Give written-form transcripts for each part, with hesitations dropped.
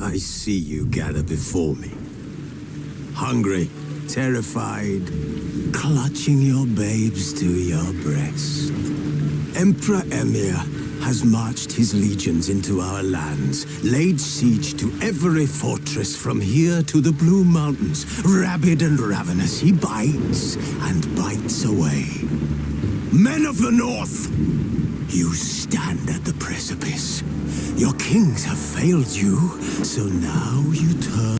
I see you gather before me. Hungry, terrified, clutching your babes to your breast. Emperor Emir has marched his legions into our lands, laid siege to every fortress from here to the Blue Mountains. Rabid and ravenous, he bites and bites away. Men of the North, you stand at the precipice. Your kings have failed you, so now you turn.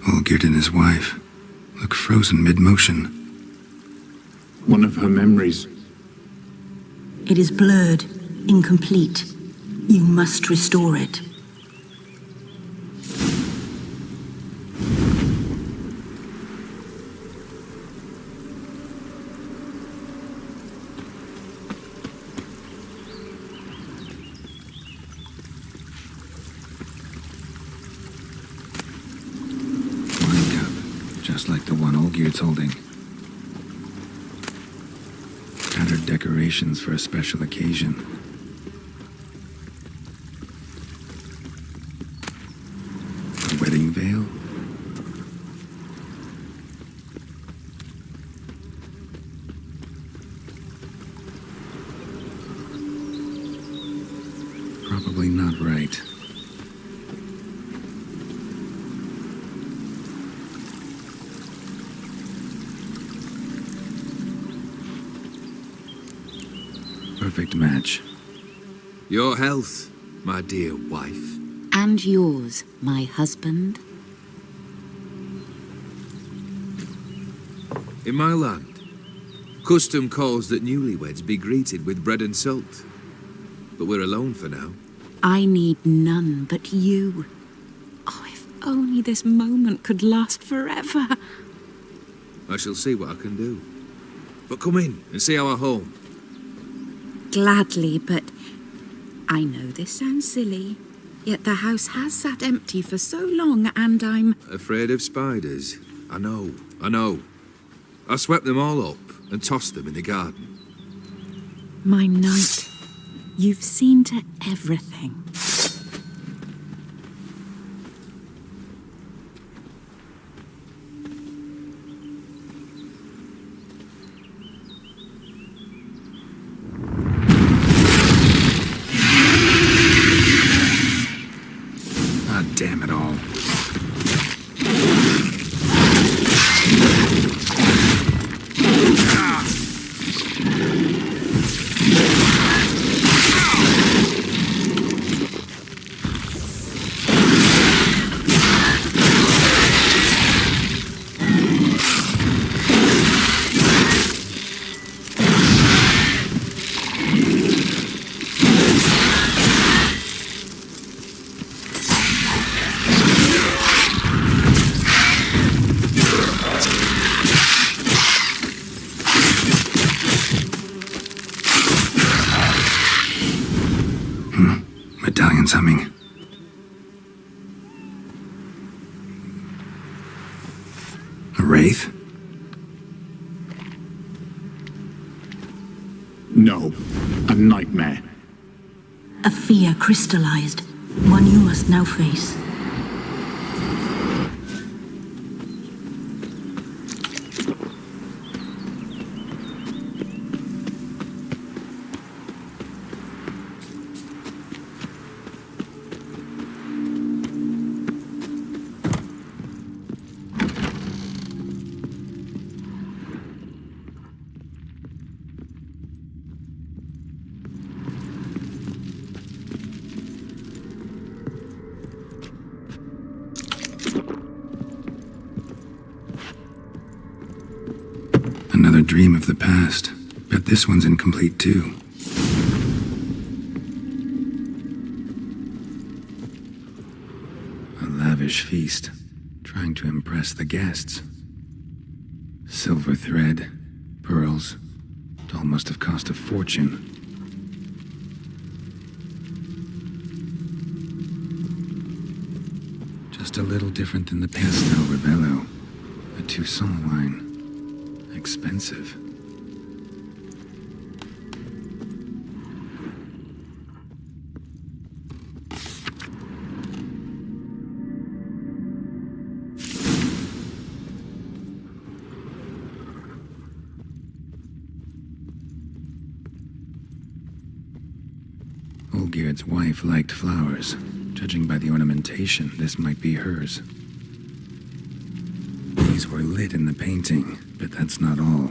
Olgierd and his wife look frozen mid-motion. One of her memories. It is blurred, incomplete. You must restore it. Just like the one Olgierd's holding. Tattered decorations for a special occasion. A wedding veil? Probably not right. Perfect match. Your health, my dear wife. And yours, my husband. In my land, custom calls that newlyweds be greeted with bread and salt. But we're alone for now. I need none but you. Oh, if only this moment could last forever. I shall see what I can do. But come in and see our home. Gladly, but I know this sounds silly, yet the house has sat empty for so long, and I'm... Afraid of spiders? I know. I swept them all up and tossed them in the garden. My knight, you've seen to everything. Damn it all. Medallion's humming. A wraith? No, a nightmare. A fear crystallized, one you must now face. Another dream of the past. Bet this one's incomplete too. A lavish feast. Trying to to impress the guests. Silver thread, pearls. It all must have cost a fortune. Just a little different than the Pastel Rebello. A Toussaint wine. Expensive. Olgierd's wife liked flowers. Judging by the ornamentation, this might be hers. These were lit in the painting, but that's not all.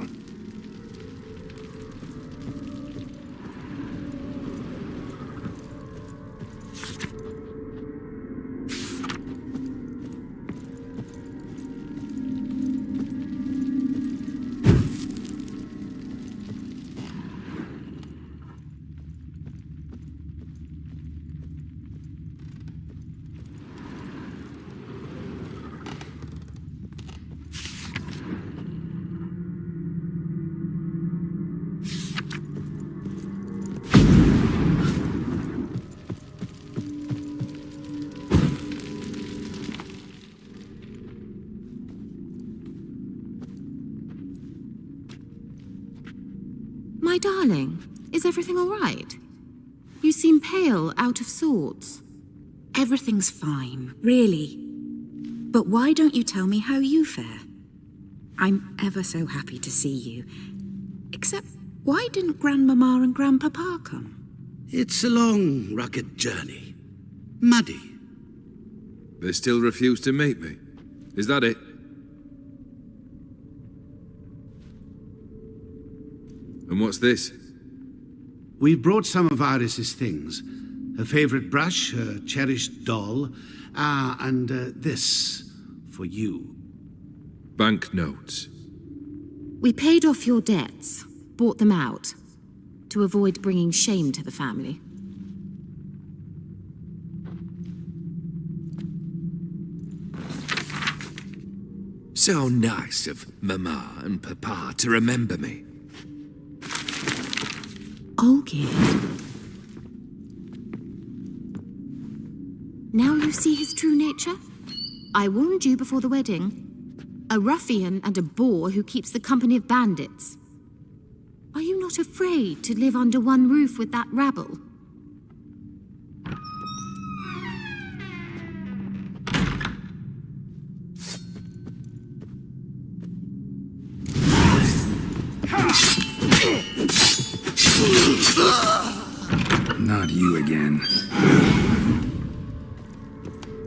My darling, is everything all right? You seem pale, out of sorts. Everything's fine, really. But why don't you tell me how you fare? I'm ever so happy to see you. Except, why didn't Grandmama and Grandpapa come? It's a long, rugged journey. Muddy. They still refuse to meet me. Is that it? And what's this? We brought some of Iris's things. Her favorite brush, her cherished doll, and this for you. Banknotes. We paid off your debts, bought them out, to avoid bringing shame to the family. So nice of Mama and Papa to remember me. Olgierd. Now you see his true nature? I warned you before the wedding. A ruffian and a boor who keeps the company of bandits. Are you not afraid to live under one roof with that rabble? Not you again.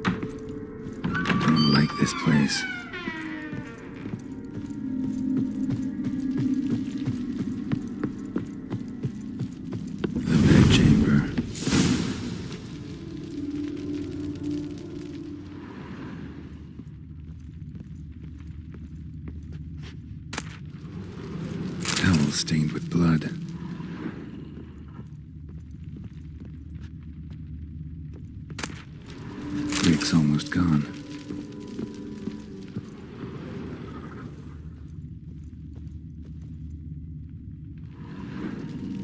Don't like this place. The bedchamber. Towel stained with blood. Rick's almost gone.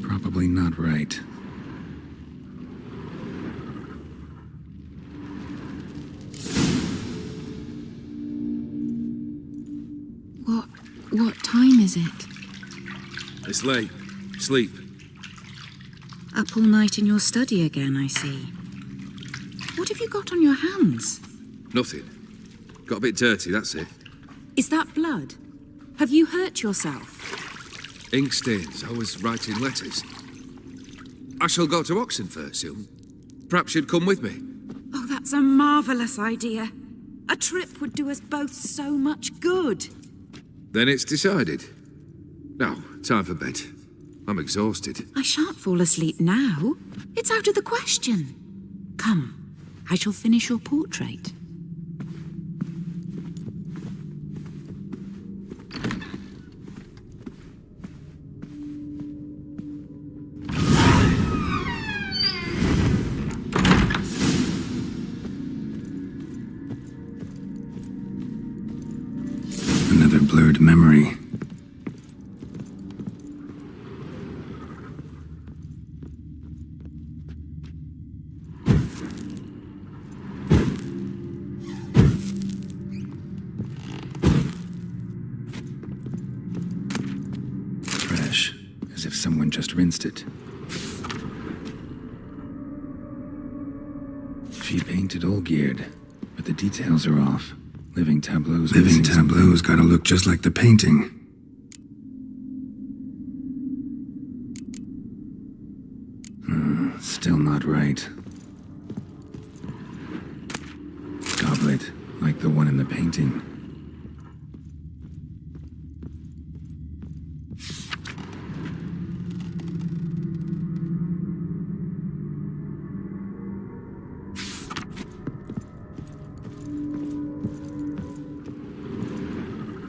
Probably not right. What time is it? It's late. Sleep. Up all night in your study again, I see. What have you got on your hands? Nothing. Got a bit dirty, that's it. Is that blood? Have you hurt yourself? Ink stains. I was writing letters. I shall go to Oxenfurt soon. Perhaps you'd come with me. Oh, that's a marvellous idea. A trip would do us both so much good. Then it's decided. Now, time for bed. I'm exhausted. I shan't fall asleep now. It's out of the question. Come, I shall finish your portrait. Another blurred memory. Fresh, as if someone just rinsed it. She painted Olgierd, but the details are off. Living tableaus gotta look just like the painting. Still not right. Goblet, like the one in the painting.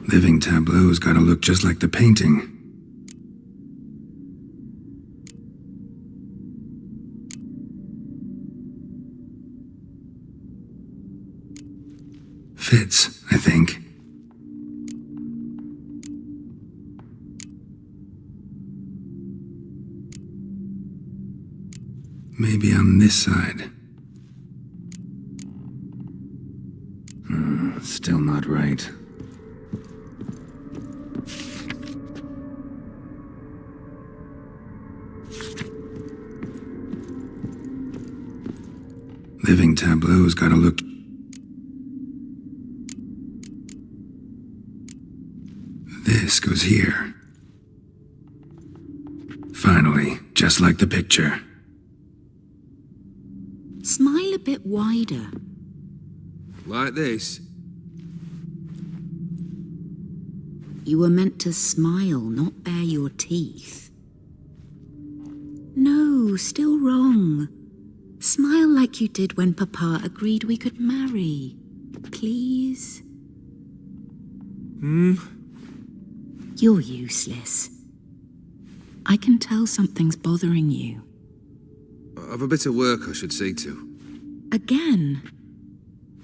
Living tableaus gotta look just like the painting. Fits, I think. Maybe on this side. Still not right. Living tableaus gotta look... This goes here. Finally, just like the picture. Smile a bit wider. Like this? You were meant to smile, not bare your teeth. No, still wrong. Smile like you did when Papa agreed we could marry. Please? You're useless. I can tell something's bothering you. I've a bit of work I should see to. Again.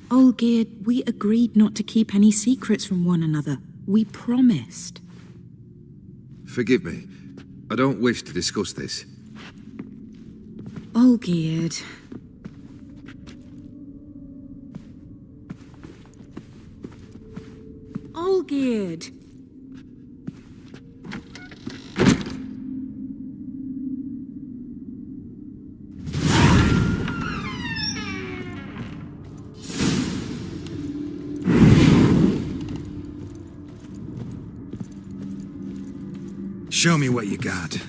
Olgierd, we agreed not to keep any secrets from one another. We promised. Forgive me. I don't wish to discuss this. Olgierd. Olgierd. Show me what you got.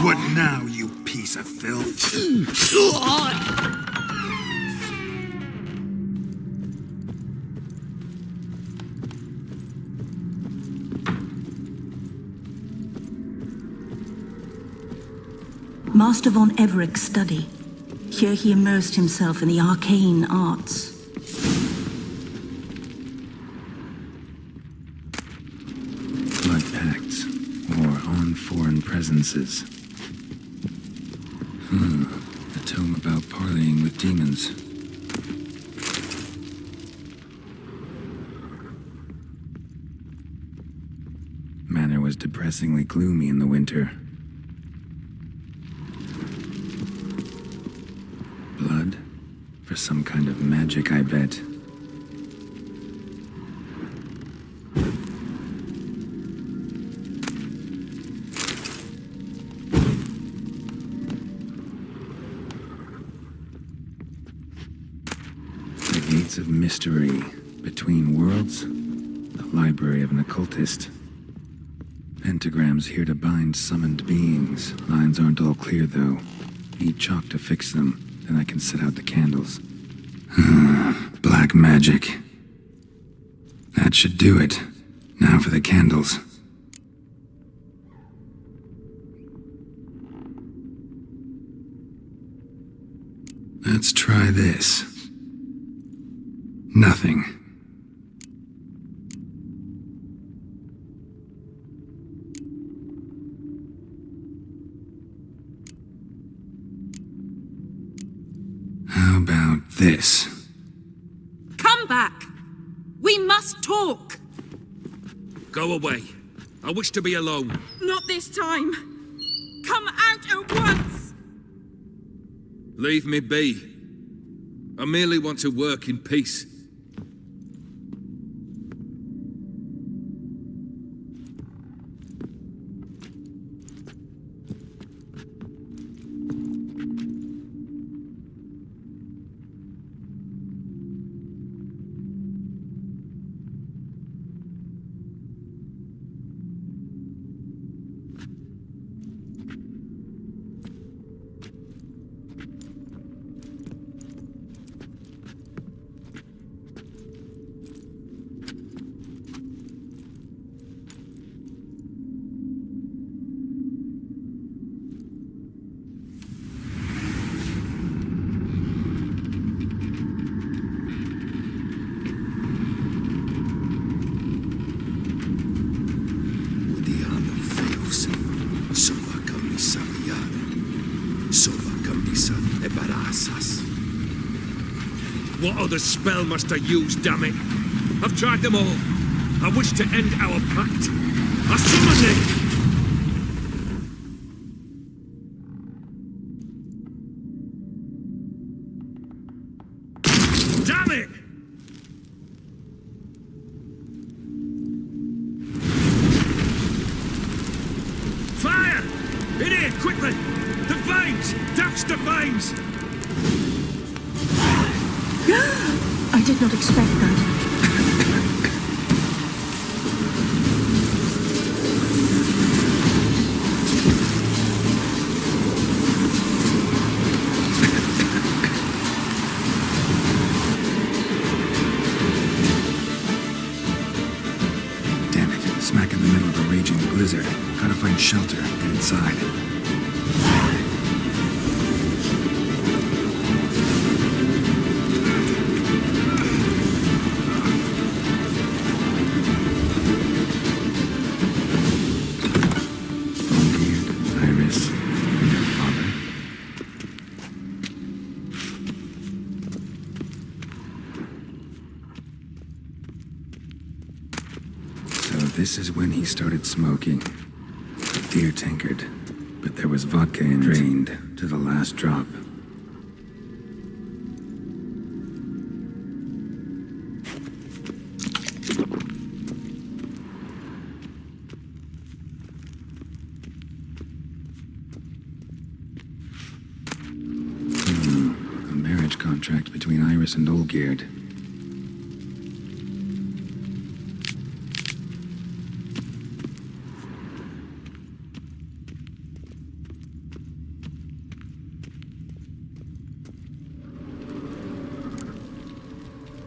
What now, you piece of filth? Master von Everett's study. Here he immersed himself in the arcane arts. Blood pacts, or on foreign presences. A tome about parleying with demons. Manor was depressingly gloomy in the winter. Blood? For some kind of magic, I bet. The gates of mystery between worlds. The library of an occultist. Pentagrams here to bind summoned beings. Lines aren't all clear, though. Need chalk to fix them. Then I can set out the candles. Black magic. That should do it. Now for the candles. Let's try this. Nothing. How about this? Come back! We must talk! Go away. I wish to be alone. Not this time! Come out at once! Leave me be. I merely want to work in peace. What other spell must I use, damn it? I've tried them all. I wish to end our pact. I summon it! Damn it! Fire! In here, quickly! The veins! Douse the veins! I did not expect that. Damn it. Smack in the middle of a raging blizzard. Gotta find shelter. Get inside. Iris, and your father. So this is when he started smoking. Deer tankard, but there was vodka in it. Drained to the last drop. A marriage contract between Iris and Olgierd.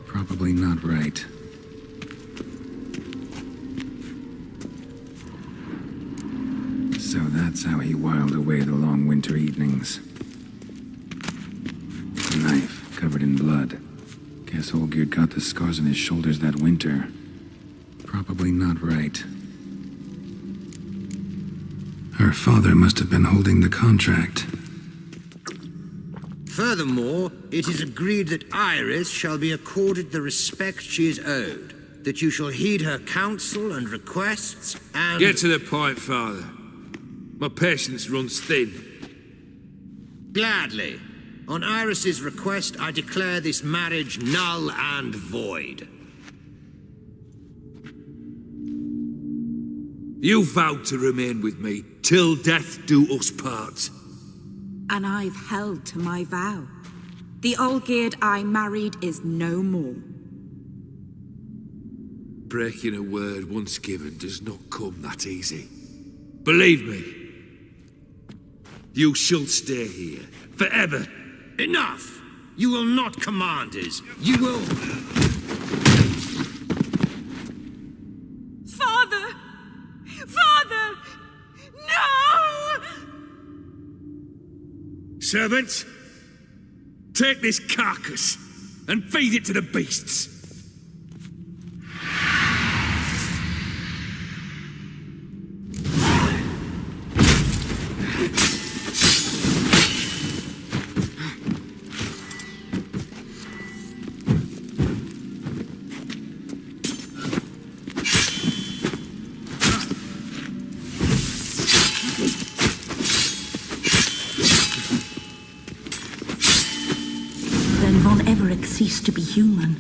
Probably not right. So that's how he whiled away the long winter evenings. A knife covered in blood. Guess Olgierd got the scars on his shoulders that winter. Probably not right. Her father must have been holding the contract. Furthermore, it is agreed that Iris shall be accorded the respect she is owed, that you shall heed her counsel and requests, and... Get to the point, Father. My patience runs thin. Gladly. On Iris's request, I declare this marriage null and void. You vowed to remain with me till death do us part. And I've held to my vow. The Olgierd I married is no more. Breaking a word once given does not come that easy. Believe me, you shall stay here forever. Enough! You will not command us. You will... Father! Father! No! Servants, Take this carcass and feed it to the beasts. Von Everett ceased to be human.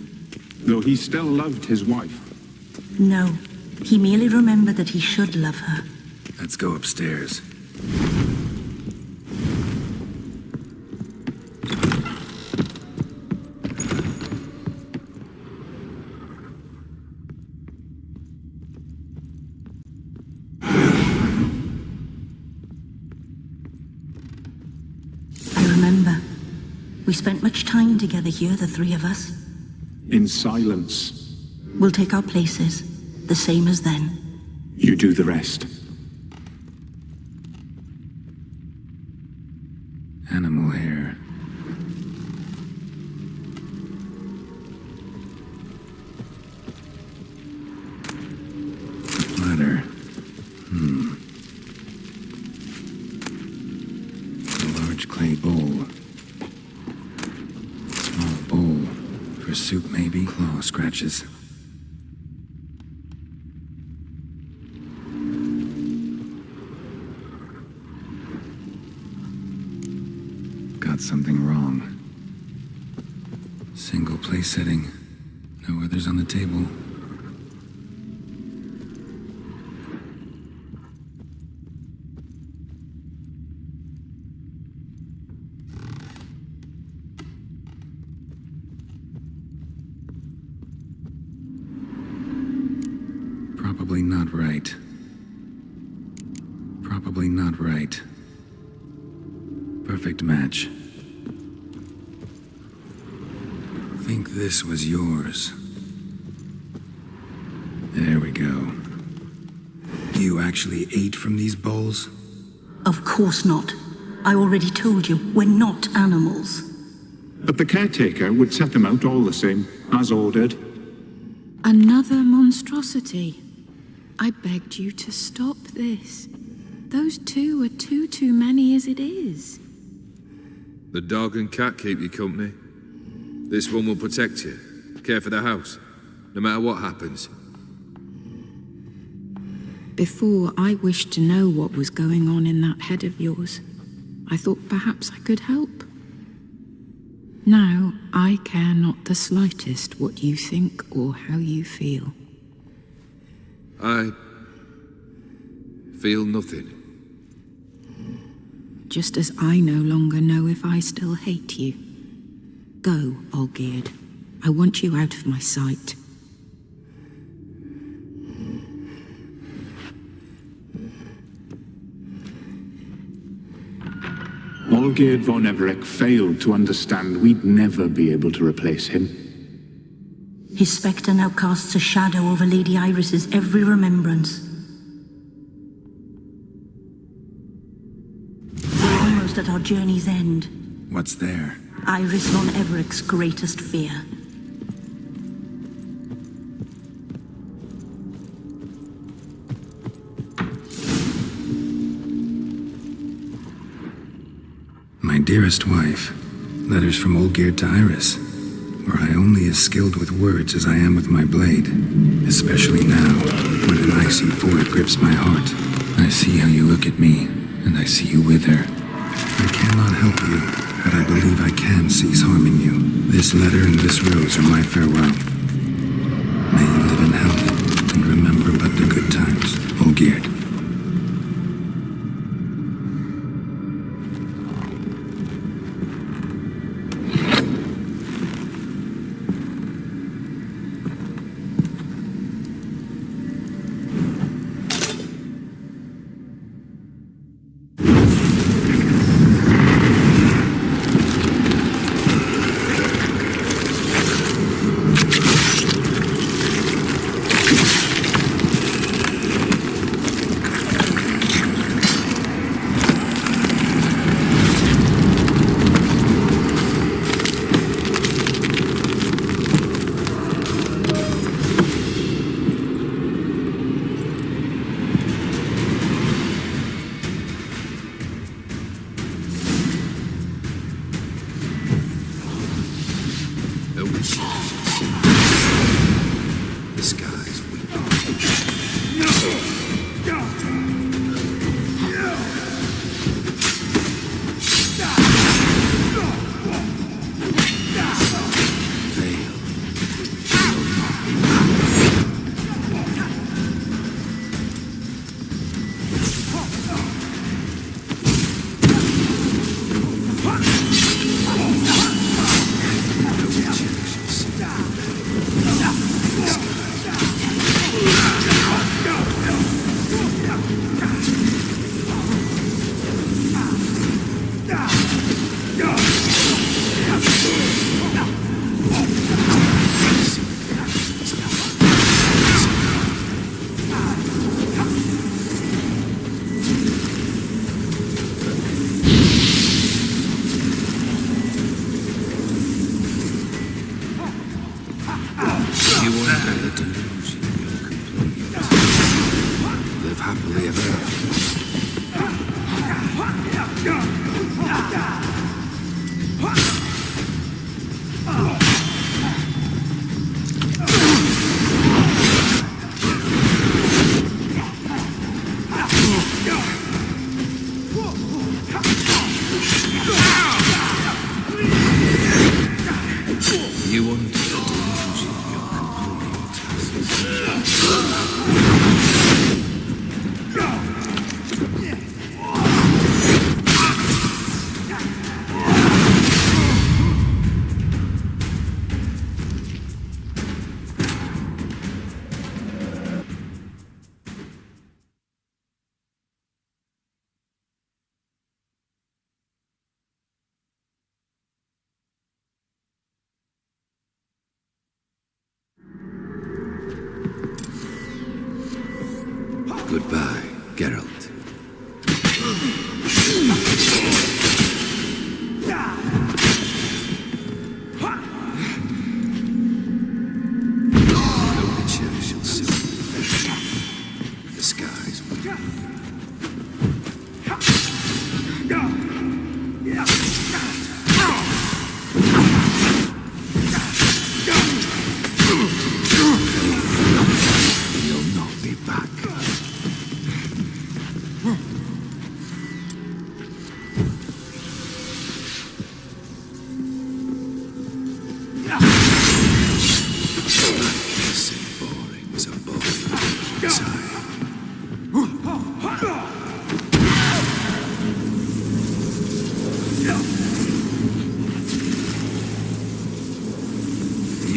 Though he still loved his wife. No, he merely remembered that he should love her. Let's go upstairs. I remember. We spent much time together here, the three of us. In silence. We'll take our places, the same as then. You do the rest. Animal hair. Ladder. A large clay bowl. Small bowl. For soup, maybe? Claw scratches. Got something wrong. Single place setting. No others on the table. Probably not right. Probably not right. Perfect match. Think this was yours. There we go. You actually ate from these bowls? Of course not. I already told you, we're not animals. But the caretaker would set them out all the same, as ordered. Another monstrosity. I begged you to stop this. Those two are too many as it is. The dog and cat keep you company. This one will protect you, care for the house, no matter what happens. Before, I wished to know what was going on in that head of yours. I thought perhaps I could help. Now, I care not the slightest what you think or how you feel. I feel nothing. Just as I no longer know if I still hate you. Go, Olgierd. I want you out of my sight. Olgierd von Everett failed to understand we'd never be able to replace him. His spectre now casts a shadow over Lady Iris's every remembrance. We're almost at our journey's end. What's there? Iris von Everett's greatest fear. My dearest wife. Letters from Olgierd to Iris. Were I only as skilled with words as I am with my blade. Especially now, when an icy void grips my heart. I see how you look at me, and I see you wither. I cannot help you, but I believe I can cease harming you. This letter and this rose are my farewell. May you live in health, and remember but the good times, Olgierd.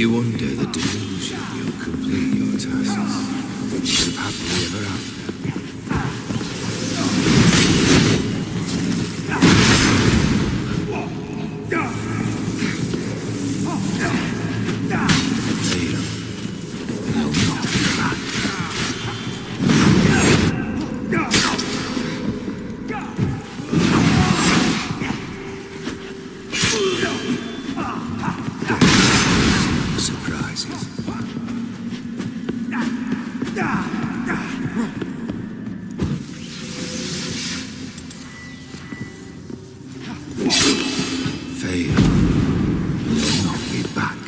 You under the delusion you'll complete your tasks. Live happily ever after. Fail, and you'll not be back. No surprises. Fail, and you'll not be back.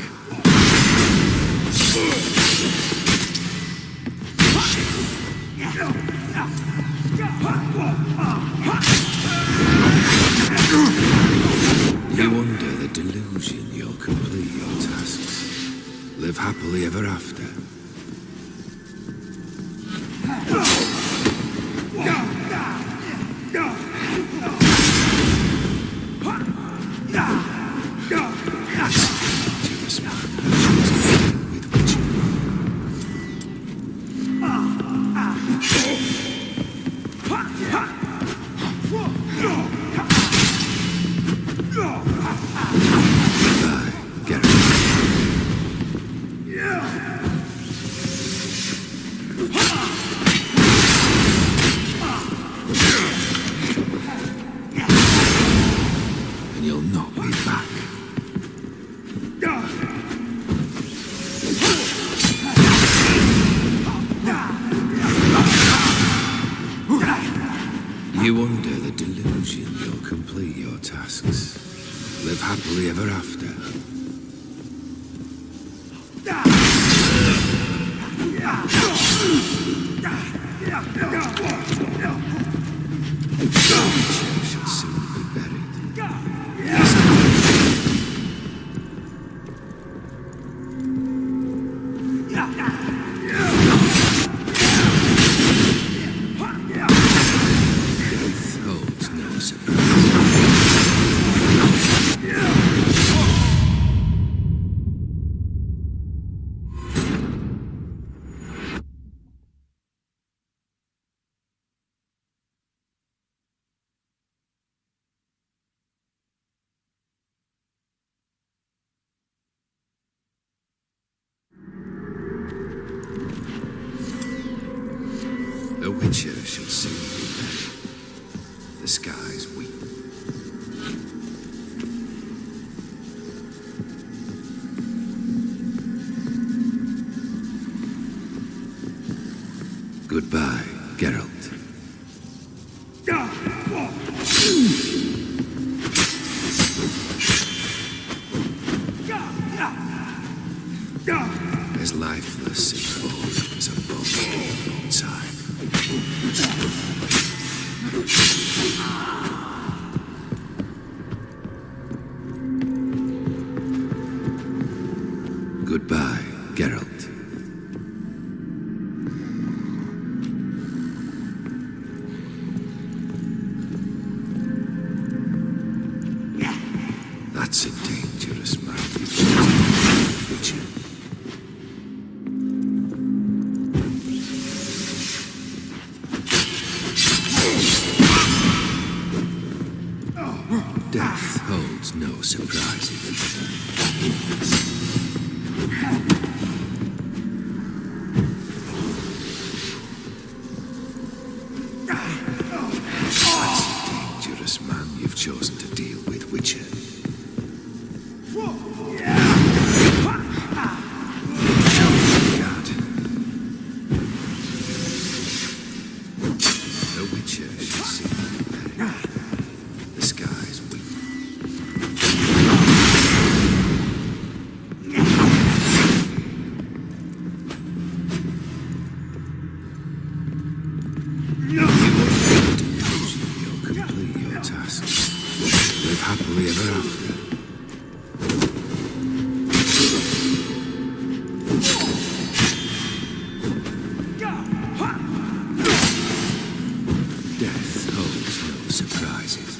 You under the delusion you'll complete your tasks. Live happily ever after. Dangerous man with which goodbye, Geralt. And you'll not be back. You under the delusion you'll complete your tasks. Live happily ever after. Witcher should soon be buried. Death holds no surprise. A witcher should soon be buried. The skies weep. Goodbye, Geralt. As lifeless and cold as a bomb outside. Goodbye, Geralt. That's a dangerous man you've chosen, Witcher. Death holds no surprises. That's a dangerous man you've chosen to deal with, Witcher. God. The Witcher should see you buried. The skies weep. You'll complete your tasks. Live happily ever after. Death holds no surprises.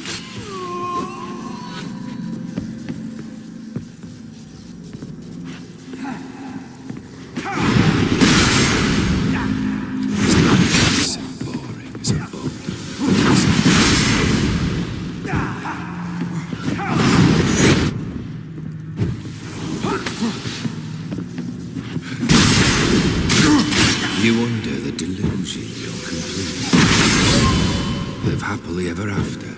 happily ever after.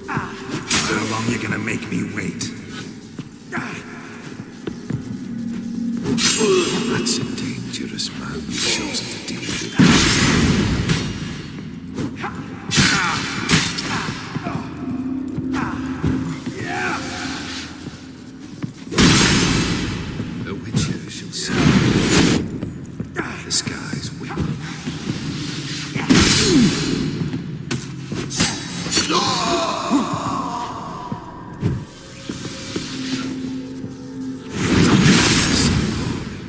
How long you gonna make me wait? That's a dangerous man you've chosen to deal with. The Witcher shall see the skies win.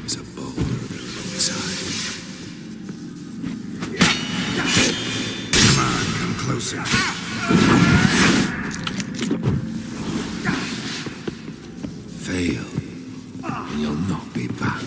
Is a boulder of the roadside. Come on, come closer. Fail, and you'll not be back.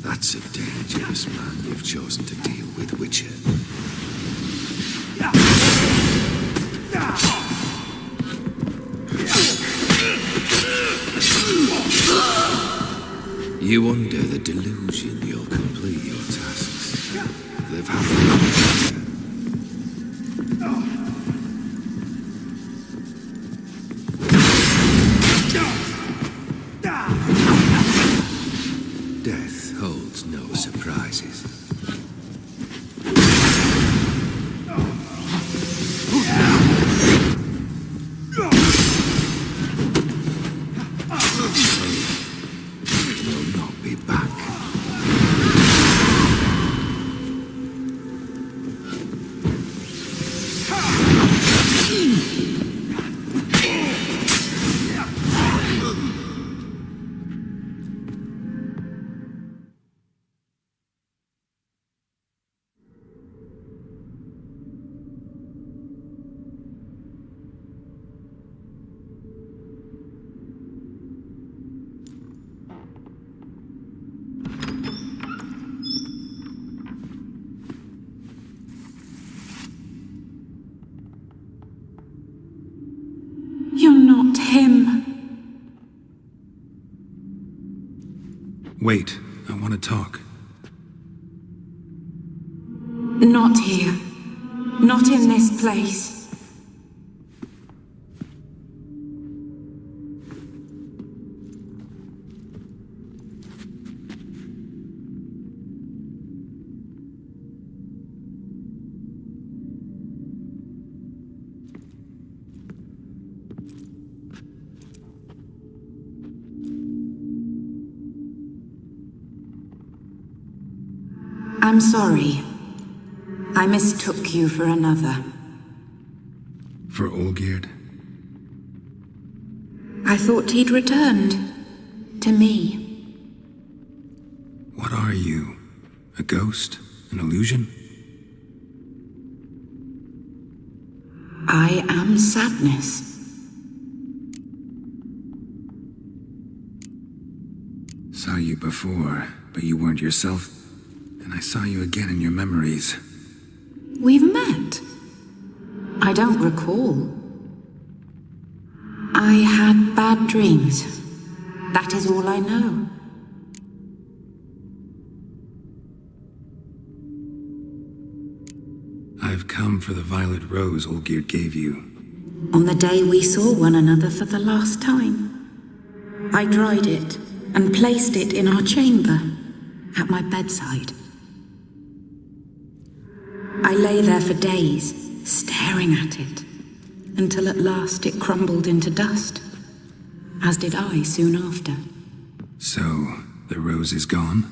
That's a dangerous man you've chosen to deal with, Witcher. You under the delusion you'll complete your tasks. Live happily ever after. Death holds no surprises. You'll not be back. You're not him. Wait, I want to talk. Not here. Not in this place. I'm sorry. I mistook you for another. For Olgierd? I thought he'd returned. To me. What are you? A ghost? An illusion? I am sadness. Saw you before, but you weren't yourself. And I saw you again in your memories. We've met. I don't recall. I had bad dreams. That is all I know. I've come for the violet rose Olgierd gave you. On the day we saw one another for the last time, I dried it and placed it in our chamber, at my bedside. I lay there for days, staring at it, until at last it crumbled into dust, as did I soon after. So, the rose is gone?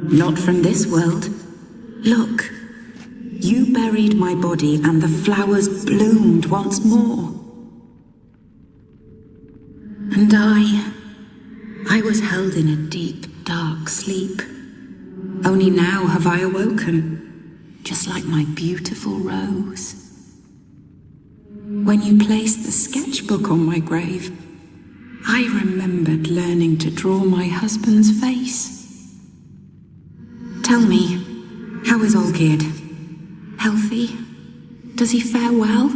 Not from this world. Look, you buried my body and the flowers bloomed once more. And I was held in a deep, dark sleep. Only now have I awoken, just like my beautiful rose. When you placed the sketchbook on my grave, I remembered learning to draw my husband's face. Tell me, how is Olgierd? Healthy? Does he fare well?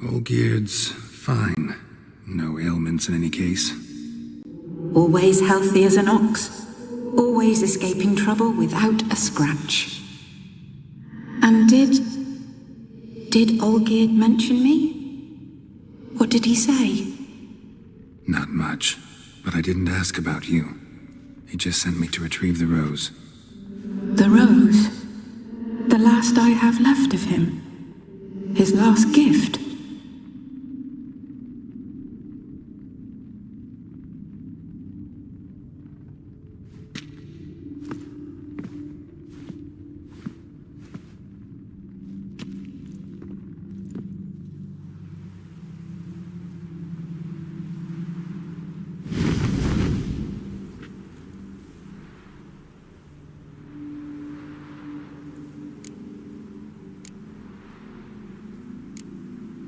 Olgierd's fine. No ailments in any case. Always healthy as an ox. Always escaping trouble without a scratch. And did Olgierd mention me? What did he say? Not much, but I didn't ask about you. He just sent me to retrieve the rose. The rose? The last I have left of him? His last gift?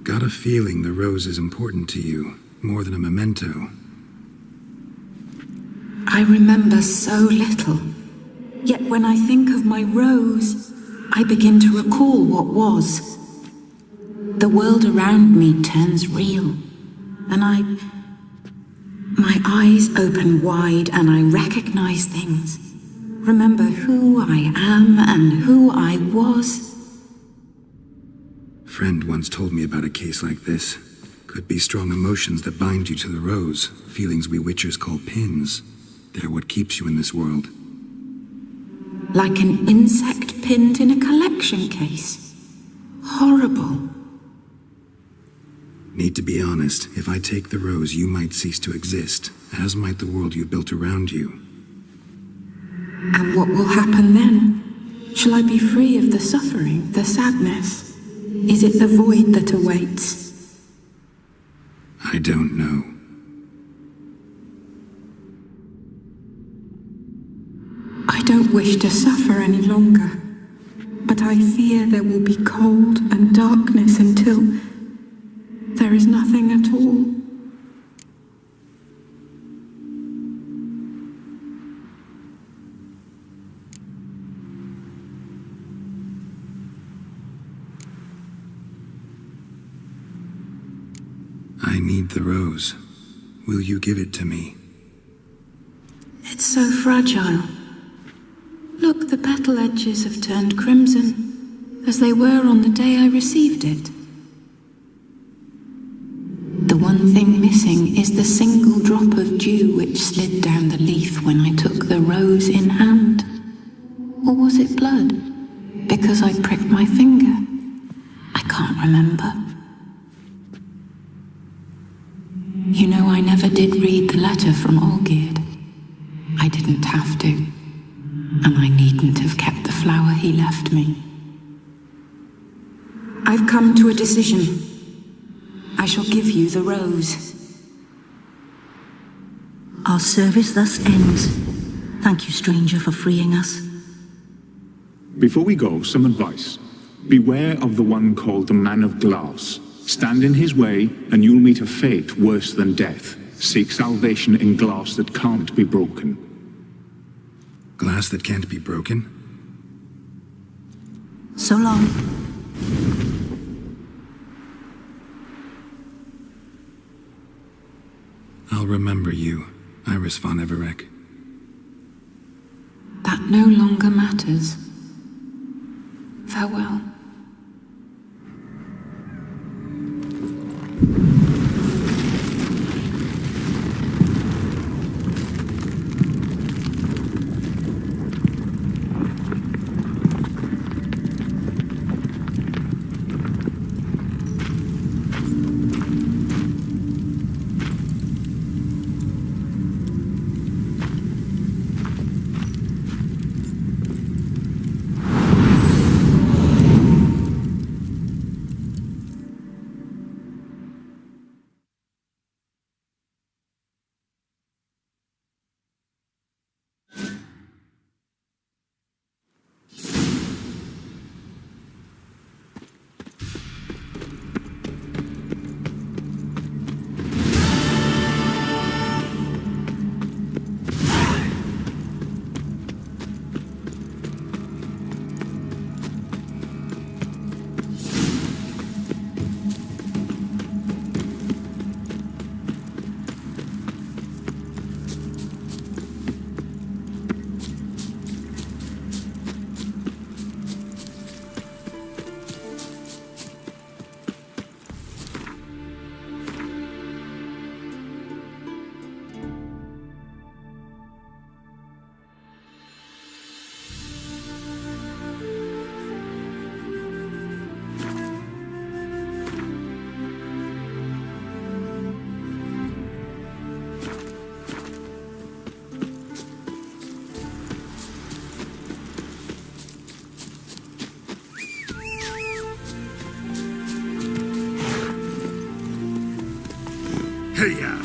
Got a feeling the rose is important to you, more than a memento. I remember so little. Yet when I think of my rose, I begin to recall what was. The world around me turns real, and my eyes open wide and I recognize things. Remember who I am and who I was. Friend once told me about a case like this. Could be strong emotions that bind you to the rose, feelings we witchers call pins. They're what keeps you in this world. Like an insect pinned in a collection case. Horrible. Need to be honest, if I take the rose, you might cease to exist, as might the world you built around you. And what will happen then? Shall I be free of the suffering, the sadness? Is it the void that awaits? I don't know. I don't wish to suffer any longer, but I fear there will be cold and darkness until there is nothing at all. I need the rose. Will you give it to me? It's so fragile. Look, the petal edges have turned crimson, as they were on the day I received it. The one thing missing is the single drop of dew which slid down the leaf when I took the rose in hand. Or was it blood? Because I pricked my finger? I can't remember. You know, I never did read the letter from Olgierd. I didn't have to. And I needn't have kept the flower he left me. I've come to a decision. I shall give you the rose. Our service thus ends. Thank you, stranger, for freeing us. Before we go, some advice. Beware of the one called the Man of Glass. Stand in his way, and you'll meet a fate worse than death. Seek salvation in glass that can't be broken. Glass that can't be broken? So long. I'll remember you, Iris von Everec. That no longer matters. Farewell. Hiya!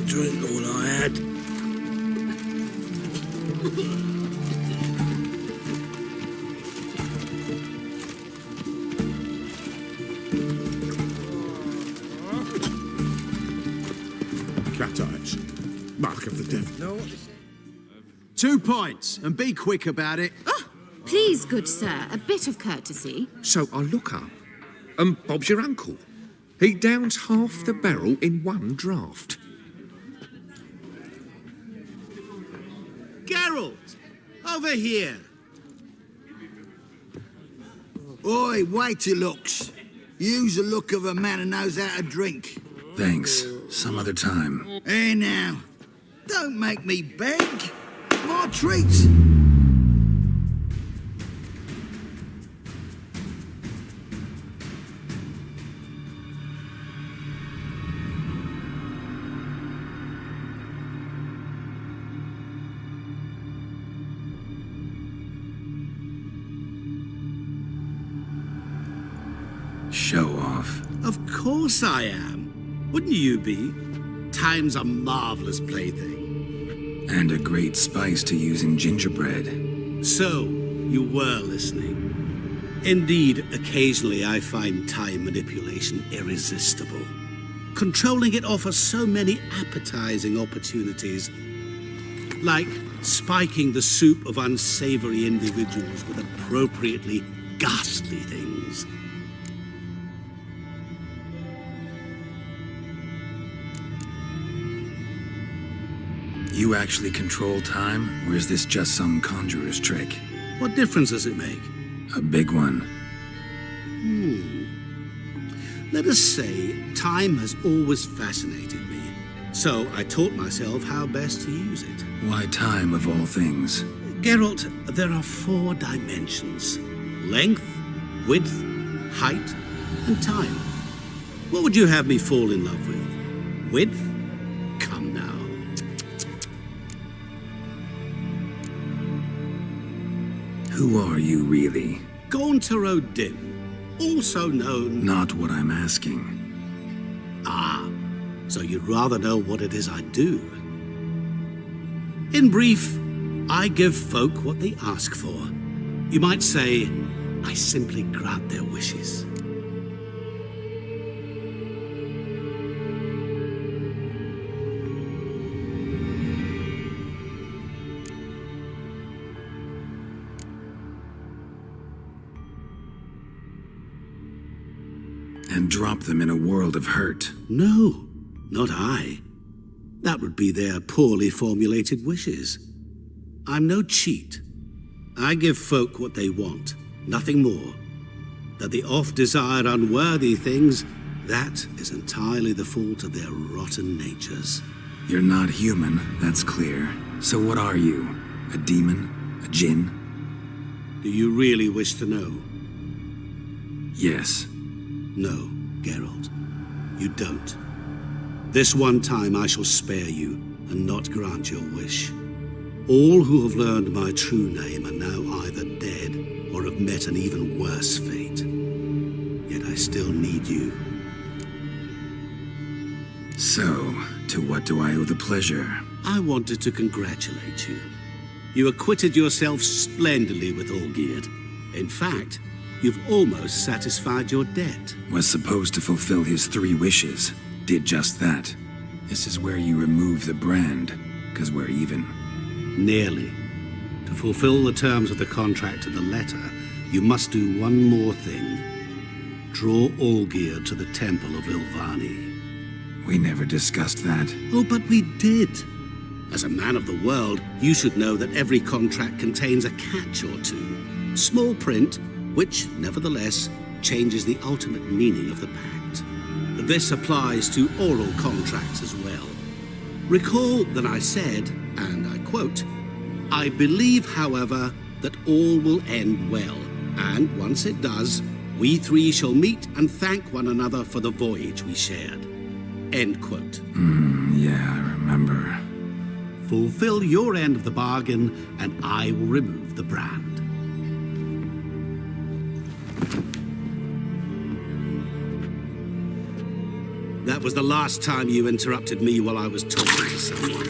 Drink all I had. Cat eyes. Mark of the devil. No. 2 points, and be quick about it. Oh, please, good sir, a bit of courtesy. So I look up, and Bob's your uncle. He downs half the barrel in one draught. Geralt, over here. Oi, wait your looks. Use the look of a man who knows how to drink. Thanks. Some other time. Hey now, don't make me beg. My treat. Show off. Of course I am. Wouldn't you be? Time's a marvelous plaything. And a great spice to use in gingerbread. So, you were listening. Indeed, occasionally I find time manipulation irresistible. Controlling it offers so many appetizing opportunities. Like spiking the soup of unsavory individuals with appropriately ghastly things. You actually control time, or is this just some conjurer's trick? What difference does it make? A big one. Let us say time has always fascinated me. So I taught myself how best to use it. Why time of all things? Geralt, there are 4 dimensions. Length, width, height, and time. What would you have me fall in love with? Width? Come now. Who are you really? Gaunter O'Din, also known... Not what I'm asking. Ah, so you'd rather know what it is I do. In brief, I give folk what they ask for. You might say, I simply grant their wishes. and drop them in a world of hurt. No, not I. That would be their poorly formulated wishes. I'm no cheat. I give folk what they want, nothing more. That they oft desire unworthy things, that is entirely the fault of their rotten natures. You're not human, that's clear. So what are you? A demon? A djinn? Do you really wish to know? Yes. No, Geralt. You don't. This one time I shall spare you and not grant your wish. All who have learned my true name are now either dead or have met an even worse fate. Yet I still need you. So, to what do I owe the pleasure? I wanted to congratulate you. You acquitted yourself splendidly with Olgierd. In fact, you've almost satisfied your debt. Was supposed to fulfill his 3 wishes. Did just that. This is where you remove the brand, 'cause we're even. Nearly. To fulfill the terms of the contract to the letter, you must do one more thing. Draw Olgierd to the Temple of Ilvani. We never discussed that. Oh, but we did. As a man of the world, you should know that every contract contains a catch or two. Small print, which, nevertheless, changes the ultimate meaning of the pact. This applies to oral contracts as well. Recall that I said, and I quote, "I believe, however, that all will end well, and once it does, we 3 shall meet and thank one another for the voyage we shared." End quote. Yeah, I remember. Fulfill your end of the bargain, and I will remove the brand. That was the last time you interrupted me while I was talking to someone.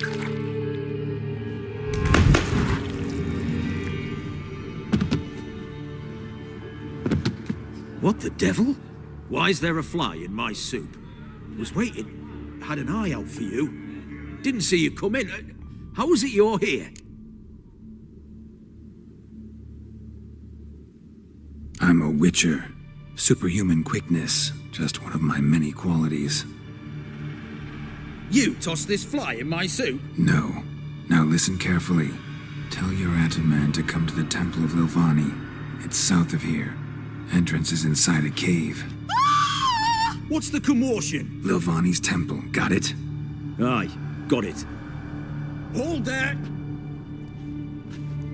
What the devil? Why is there a fly in my soup? Was waiting. Had an eye out for you. Didn't see you come in. How is it you're here? I'm a witcher. Superhuman quickness. Just one of my many qualities. You tossed this fly in my soup? No. Now listen carefully. Tell your Atuman to come to the Temple of Lilvani. It's south of here. Entrance is inside a cave. What's the commotion? Lilvani's temple. Got it? Aye, got it. Hold that!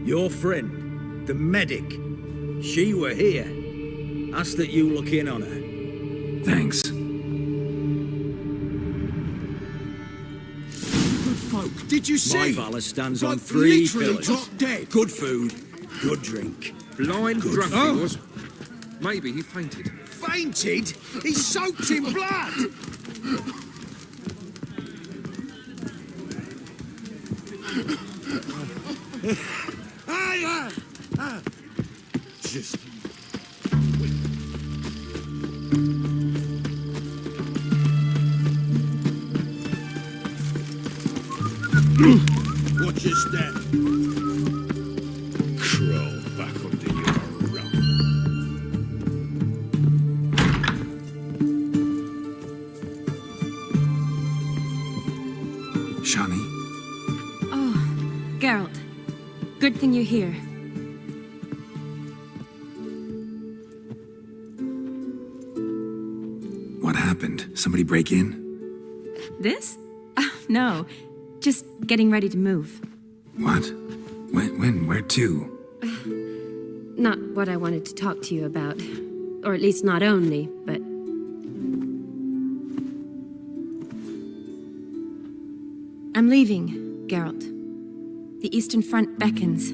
Your friend, the medic, she were here. Ask that you look in on her. Thanks. Good folk, did you see? my valor stands on Bloke 3 literally pillars. dropped dead. Good food, good drink. Blind Good drunk food. he was. Maybe he fainted. Fainted? He's soaked in blood! Just... Watch your step. Crawl back under your rock. Shani? Oh, Geralt. Good thing you're here. What happened? Somebody break in? This? No. Just getting ready to move. What? When? Where to? Not what I wanted to talk to you about. Or at least not only, but... I'm leaving, Geralt. The Eastern Front beckons.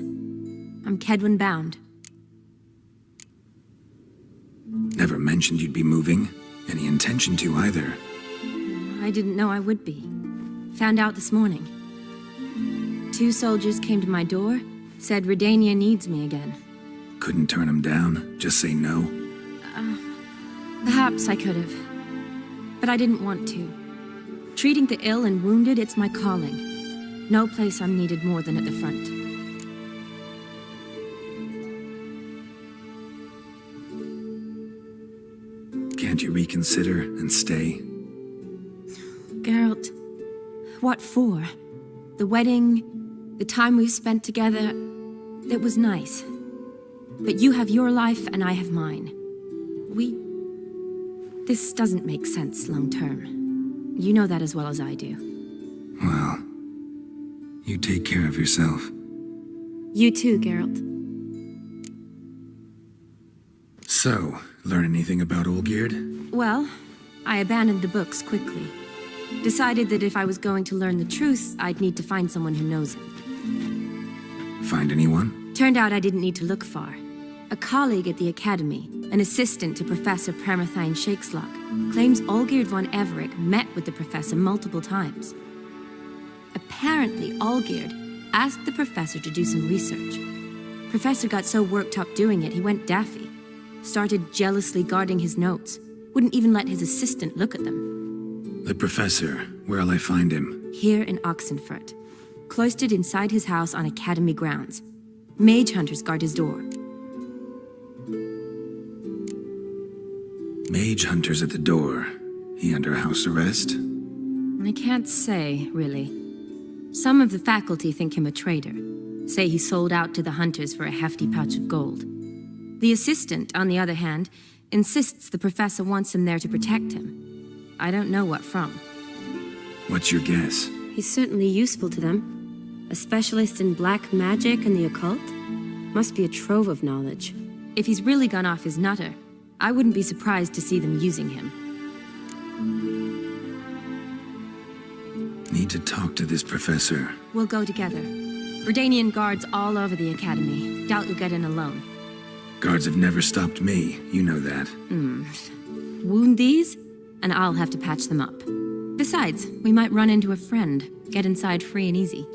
I'm Kedwin bound. Never mentioned you'd be moving. Any intention to either. I didn't know I would be. Found out this morning. 2 soldiers came to my door, said Redania needs me again. Couldn't turn him down? Just say no? Perhaps I could have. But I didn't want to. Treating the ill and wounded, it's my calling. No place I'm needed more than at the front. Can't you reconsider and stay? Geralt, what for? The wedding, the time we've spent together, it was nice. But you have your life and I have mine. This doesn't make sense long term. You know that as well as I do. Well, you take care of yourself. You too, Geralt. So, learn anything about Olgierd? Well, I abandoned the books quickly. Decided that if I was going to learn the truth, I'd need to find someone who knows it. Find anyone? Turned out I didn't need to look far. A colleague at the Academy, an assistant to Professor Permathine Shakeslock, claims Olgierd von Everick met with the professor multiple times. Apparently, Olgierd asked the professor to do some research. Professor got so worked up doing it, he went daffy. Started jealously guarding his notes. Wouldn't even let his assistant look at them. The professor, where'll I find him? Here in Oxenfurt. Cloistered inside his house on Academy grounds. Mage hunters guard his door. Mage hunters at the door. He under house arrest? I can't say, really. Some of the faculty think him a traitor. Say he sold out to the hunters for a hefty pouch of gold. The assistant, on the other hand, insists the professor wants him there to protect him. I don't know what from. What's your guess? He's certainly useful to them. A specialist in black magic and the occult? Must be a trove of knowledge. If he's really gone off his nutter, I wouldn't be surprised to see them using him. Need to talk to this professor. We'll go together. Redanian guards all over the Academy. Doubt you'll get in alone. Guards have never stopped me. You know that. Wound these, and I'll have to patch them up. Besides, we might run into a friend. Get inside free and easy.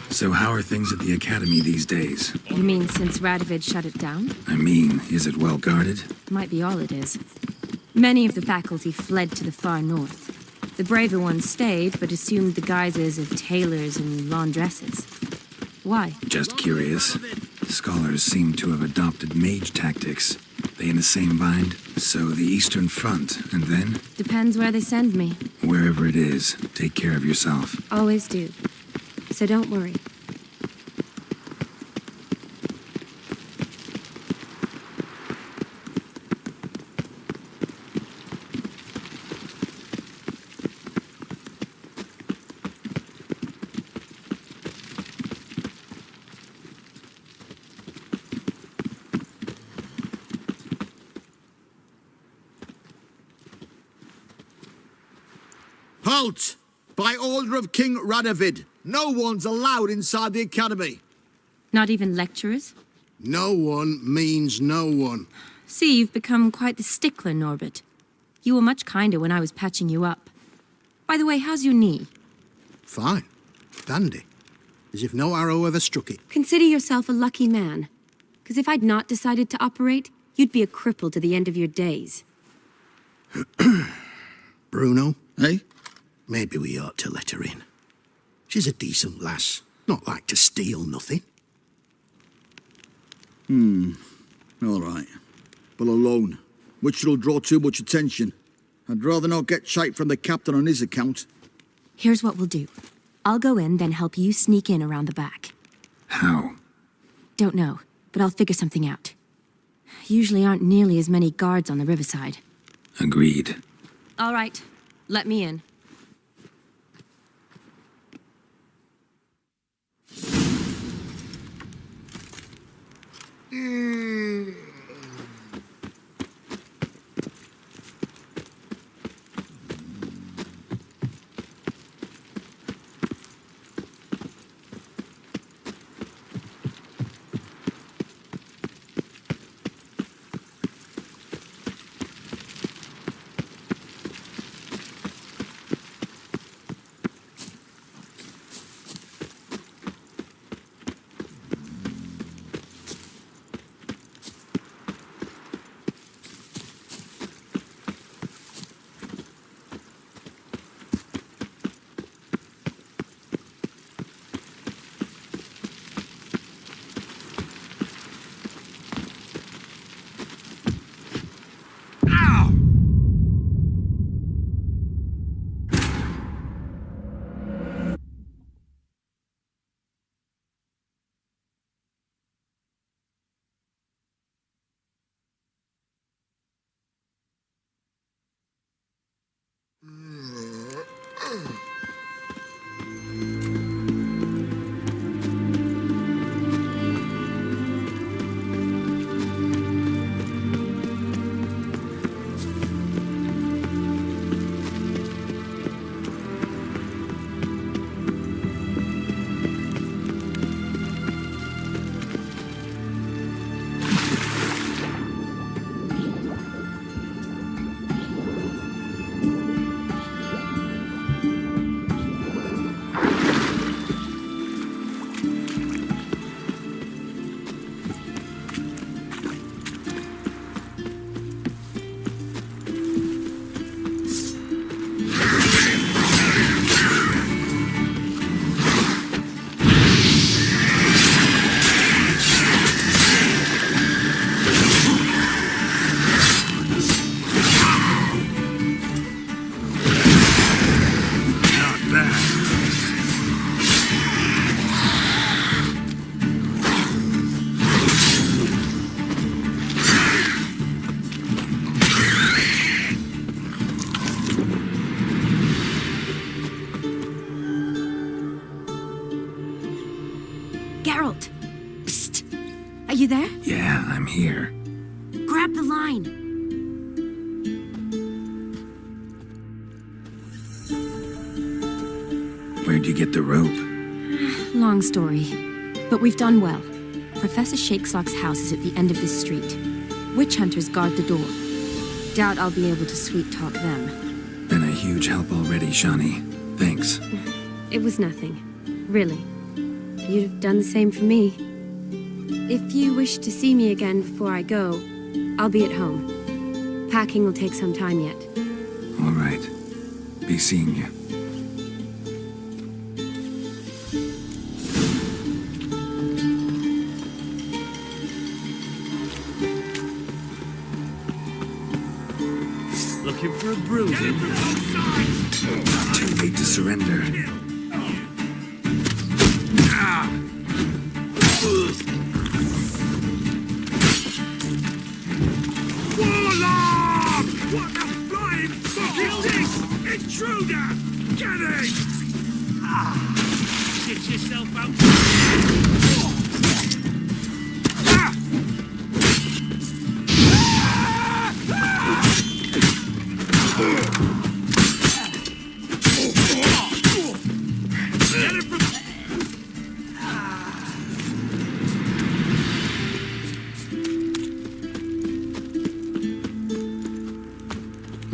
So how are things at the Academy these days? You mean since Radovid shut it down? I mean, is it well guarded? Might be all it is. Many of the faculty fled to the far north. The braver ones stayed, but assumed the guises of tailors and laundresses. Why? Just curious. Scholars seem to have adopted mage tactics. They in the same bind? So the Eastern Front, and then? Depends where they send me. Wherever it is, take care of yourself. Always do. So don't worry. Halt! By order of King Radovid, no one's allowed inside the Academy. Not even lecturers? No one means no one. See, you've become quite the stickler, Norbert. You were much kinder when I was patching you up. By the way, how's your knee? Fine. Dandy. As if no arrow ever struck it. Consider yourself a lucky man. Because if I'd not decided to operate, you'd be a cripple to the end of your days. Bruno, eh? Maybe we ought to let her in. She's a decent lass. Not like to steal nothing. All right. But alone, which will draw too much attention. I'd rather not get shite from the captain on his account. Here's what we'll do. I'll go in, then help you sneak in around the back. How? Don't know, but I'll figure something out. Usually aren't nearly as many guards on the riverside. Agreed. All right, let me in. Geralt! Psst! Are you there? Yeah, I'm here. Grab the line! Where'd you get the rope? Long story. But we've done well. Professor Shakeslock's house is at the end of this street. Witch hunters guard the door. Doubt I'll be able to sweet-talk them. Been a huge help already, Shawnee. Thanks. It was nothing. Really. You'd have done the same for me. If you wish to see me again before I go, I'll be at home. Packing will take some time yet. All right. Be seeing you. Looking for a bruising? Too late to surrender. Warlock! What the flying fuck is this? Intruder! Get it! Get yourself out. Get it from...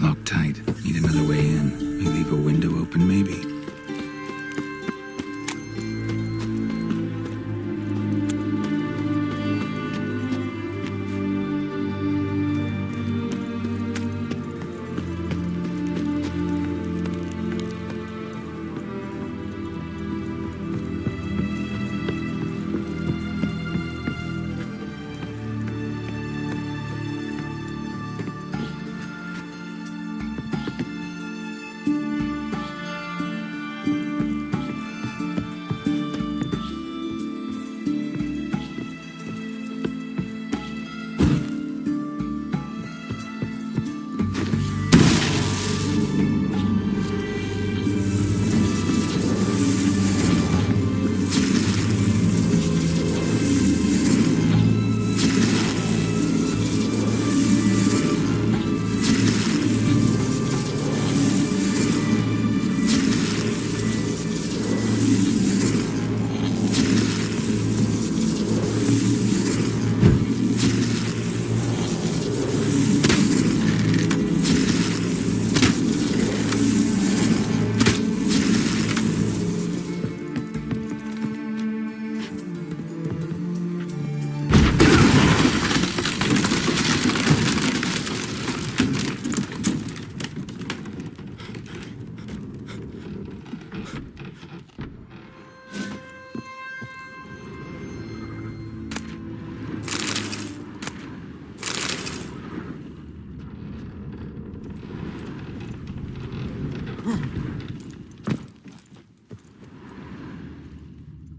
Locked tight. Need another way in. You leave a window open, maybe?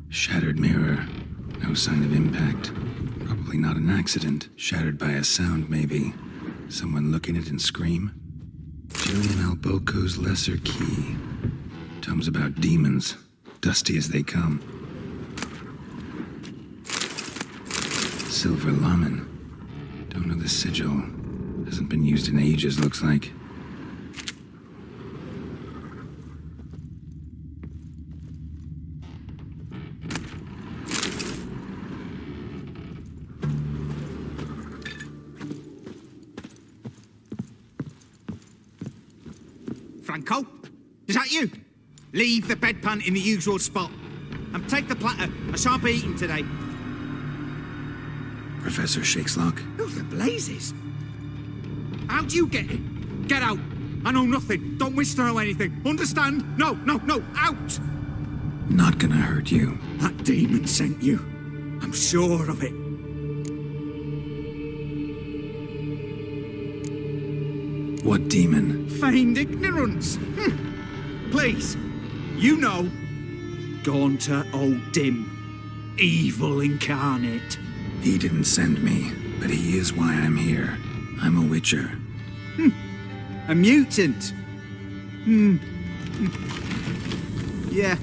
Shattered mirror. No sign of impact. Probably not an accident. Shattered by a sound, maybe. Someone look in it and scream. Julian Alboco's lesser key. Tomes about demons. Dusty as they come. Silver Lamen. Don't know the sigil. Hasn't been used in ages, looks like. Franco? Is that you? Leave the bedpan in the usual spot. And take the platter. I shan't be eating today. Professor Shakeslock? Who the blazes? How'd you get it? Get out. I know nothing. Don't wish to know anything. Understand? No, out! Not gonna hurt you. That demon sent you. I'm sure of it. What demon? Feigned ignorance. Please, you know. Gaunter O'Dim. Evil incarnate. He didn't send me, but he is why I'm here. I'm a witcher. A mutant. Yeah.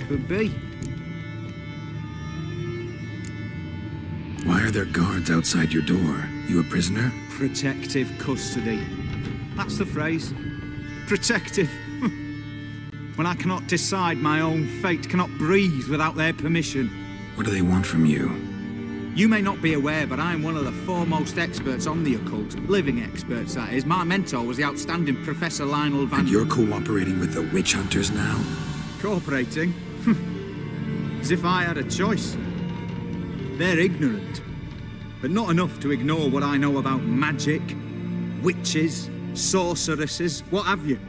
Could be. there guards outside your door? You a prisoner? Protective custody. That's the phrase. Protective. When I cannot decide my own fate, cannot breathe without their permission. What do they want from you? You may not be aware, but I am one of the foremost experts on the occult. Living experts, that is. My mentor was the outstanding Professor Lionel Van... And you're cooperating with the witch hunters now? Cooperating? As if I had a choice. They're ignorant, but not enough to ignore what I know about magic, witches, sorceresses, what have you.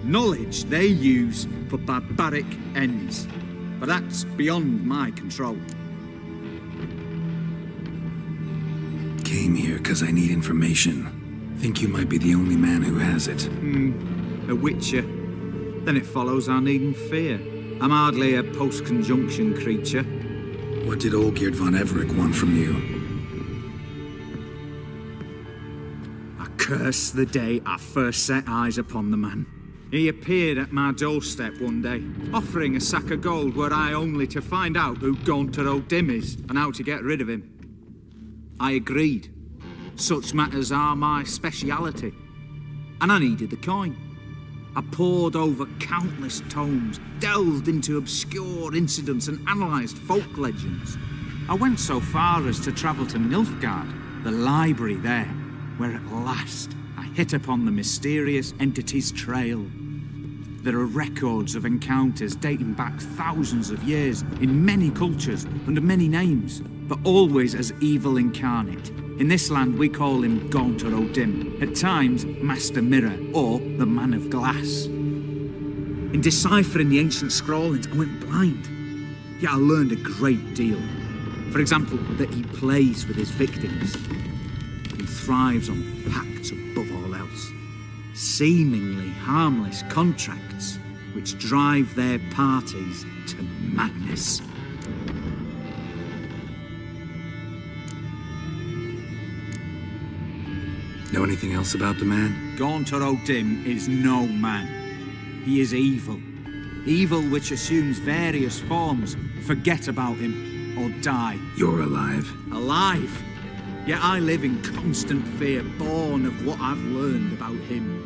Knowledge they use for barbaric ends, but that's beyond my control. Came here because I need information. Think you might be the only man who has it. A witcher. Then it follows I needn't fear. I'm hardly a post-conjunction creature. What did Olgierd von Everec want from you? I curse the day I first set eyes upon the man. He appeared at my doorstep one day, offering a sack of gold were I only to find out who Gaunter O'Dim is and how to get rid of him. I agreed. Such matters are my speciality. And I needed the coin. I pored over countless tomes, delved into obscure incidents and analysed folk legends. I went so far as to travel to Nilfgaard, the library there, where at last I hit upon the mysterious entity's trail. There are records of encounters dating back thousands of years in many cultures under many names, but always as evil incarnate. In this land we call him Gaunter O'Dim, at times Master Mirror or the Man of Glass. In deciphering the ancient scrawlings I went blind, yet I learned a great deal. For example, that he plays with his victims and thrives on pacts above all else. Seemingly harmless contracts which drive their parties to madness. Know anything else about the man? Gaunter O'Dim is no man. He is evil. Evil which assumes various forms. Forget about him or die. You're alive. Alive? Yet I live in constant fear, born of what I've learned about him.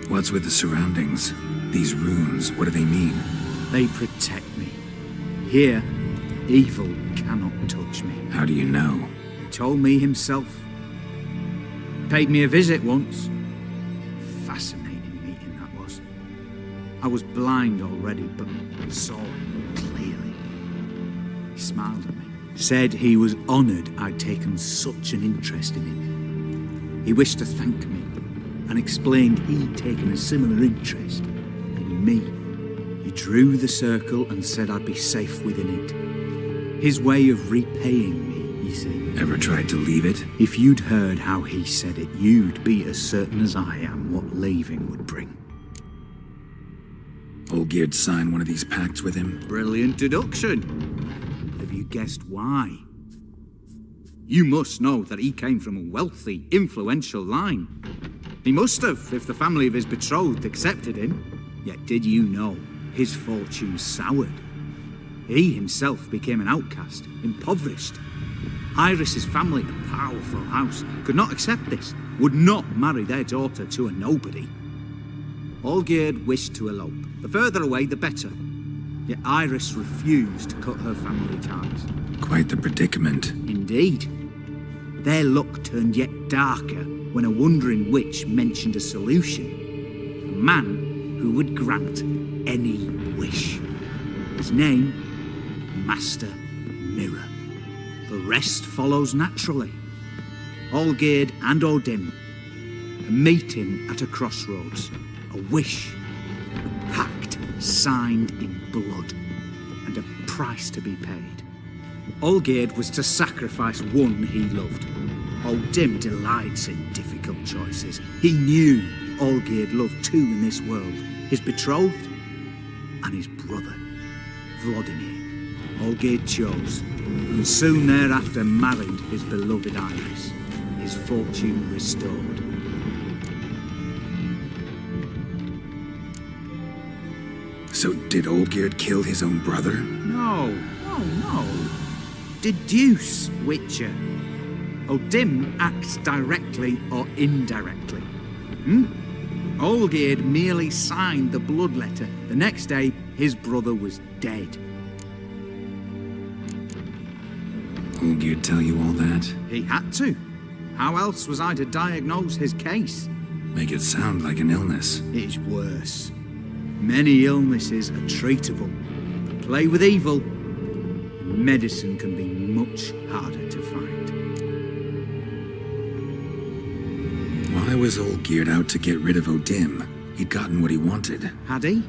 What's with the surroundings? These runes, what do they mean? They protect me. Here, evil cannot touch me. How do you know? He told me himself. Paid me a visit once. Fascinating meeting that was. I was blind already, but saw him clearly. He smiled at me. Said he was honoured I'd taken such an interest in him. He wished to thank me and explained he'd taken a similar interest in me. He drew the circle and said I'd be safe within it. His way of repaying me, you see. Ever tried to leave it? If you'd heard how he said it, you'd be as certain as I am what leaving would bring. Olgierd signed one of these pacts with him? Brilliant deduction. Have you guessed why? You must know that he came from a wealthy, influential line. He must have, if the family of his betrothed accepted him. Yet did you know his fortune soured? He himself became an outcast, impoverished. Iris's family, a powerful house, could not accept this, would not marry their daughter to a nobody. Olgierd wished to elope. The further away, the better. Yet Iris refused to cut her family ties. Quite the predicament. Indeed. Their luck turned yet darker when a wandering witch mentioned a solution. A man who would grant any wish. His name, Master Mirror. The rest follows naturally. Olgierd and O'Dim, a meeting at a crossroads, a wish, a pact signed in blood, and a price to be paid. Olgierd was to sacrifice one he loved. O'Dim delights in difficult choices. He knew Olgierd loved two in this world, his betrothed and his brother, Vladimir. Olgierd chose, and soon thereafter married his beloved Iris, his fortune restored. So did Olgierd kill his own brother? No, No. Deduce, Witcher. O'Dim acts directly or indirectly. Olgierd merely signed the blood letter. The next day, his brother was dead. Olgierd tell you all that? He had to. How else was I to diagnose his case? Make it sound like an illness. It is worse. Many illnesses are treatable. But play with evil, medicine can be much harder to find. Why was Olgierd out to get rid of O'Dim? He'd gotten what he wanted. Had he?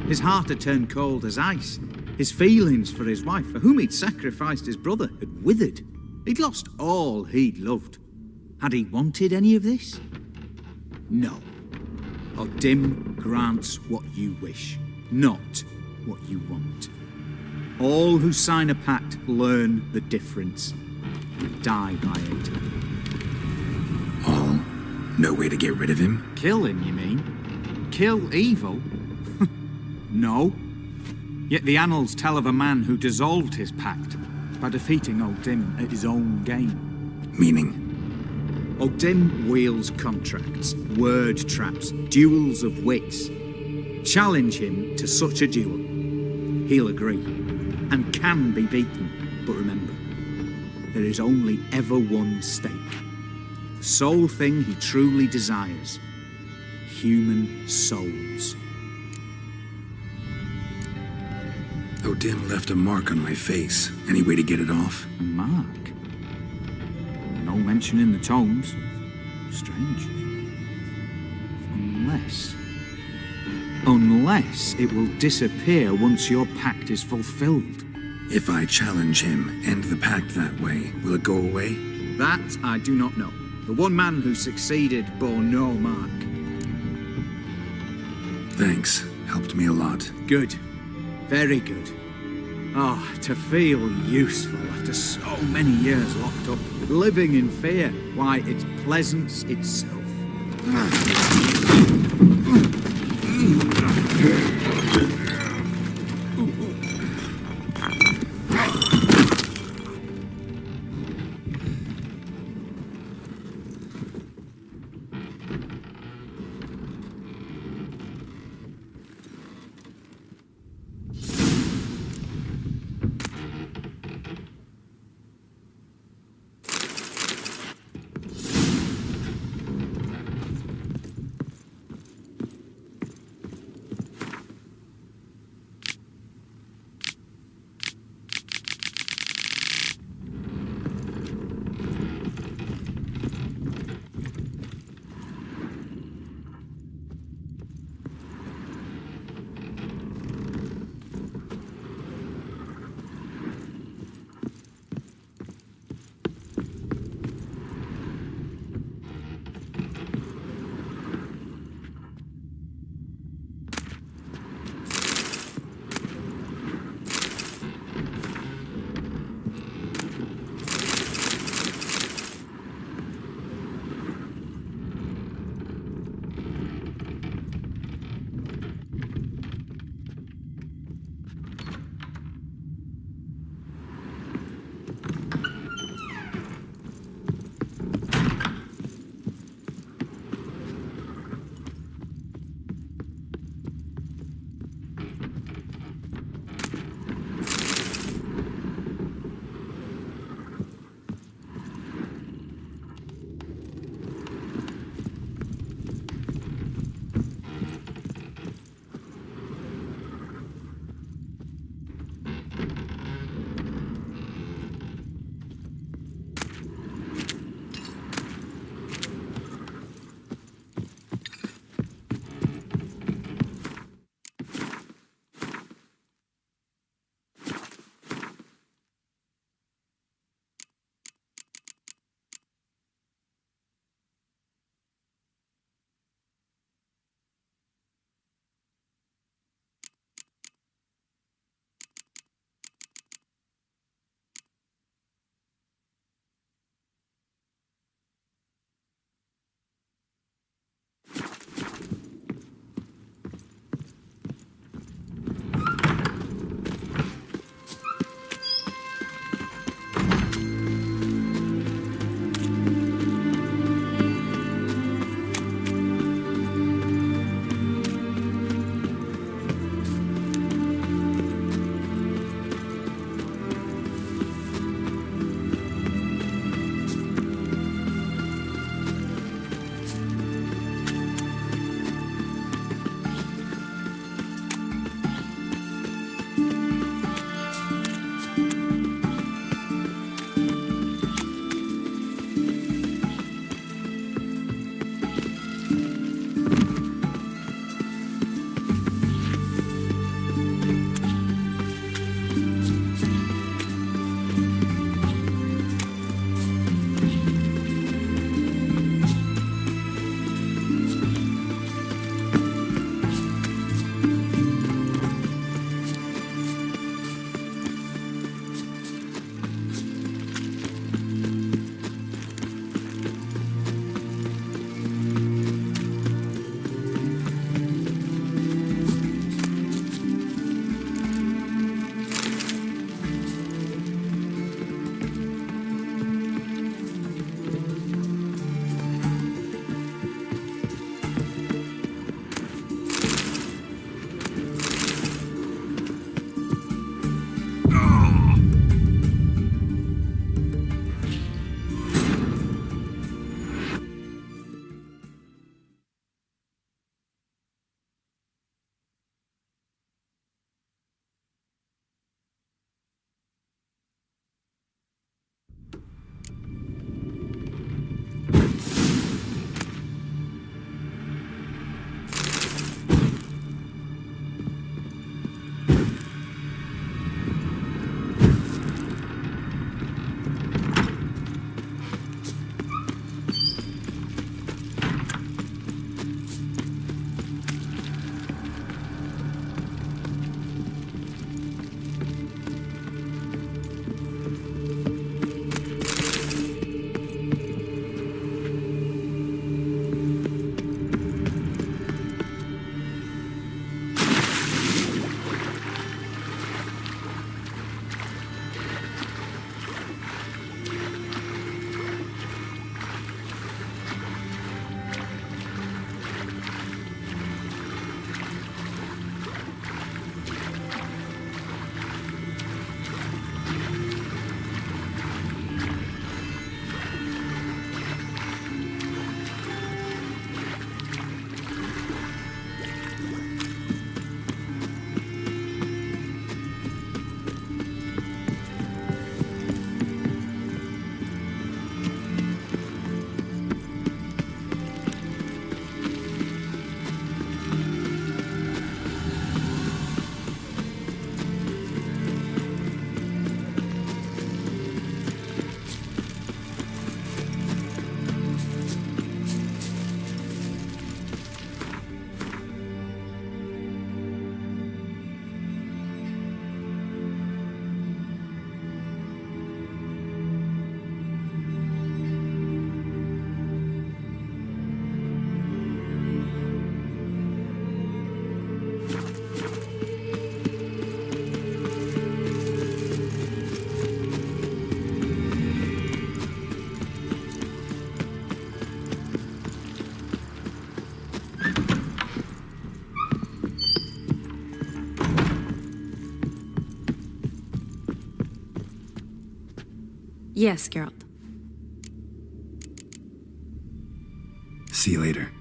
His heart had turned cold as ice. His feelings for his wife, for whom he'd sacrificed his brother, had withered. He'd lost all he'd loved. Had he wanted any of this? No. O'Dim grants what you wish, not what you want. All who sign a pact learn the difference and die by it. All? No way to get rid of him? Kill him, you mean? Kill evil? No. Yet the annals tell of a man who dissolved his pact by defeating O'Dim at his own game. Meaning? O'Dim wields contracts, word traps, duels of wits. Challenge him to such a duel. He'll agree, and can be beaten. But remember, there is only ever one stake. The sole thing he truly desires. Human souls. O'Dim left a mark on my face. Any way to get it off? A mark? No mention in the tomes. Strange. Unless it will disappear once your pact is fulfilled. If I challenge him, end the pact that way, will it go away? That I do not know. The one man who succeeded bore no mark. Thanks. Helped me a lot. Good. Very good. Oh, to feel useful after so many years locked up, living in fear. Why, it's pleasance itself. Yes, Geralt. See you later.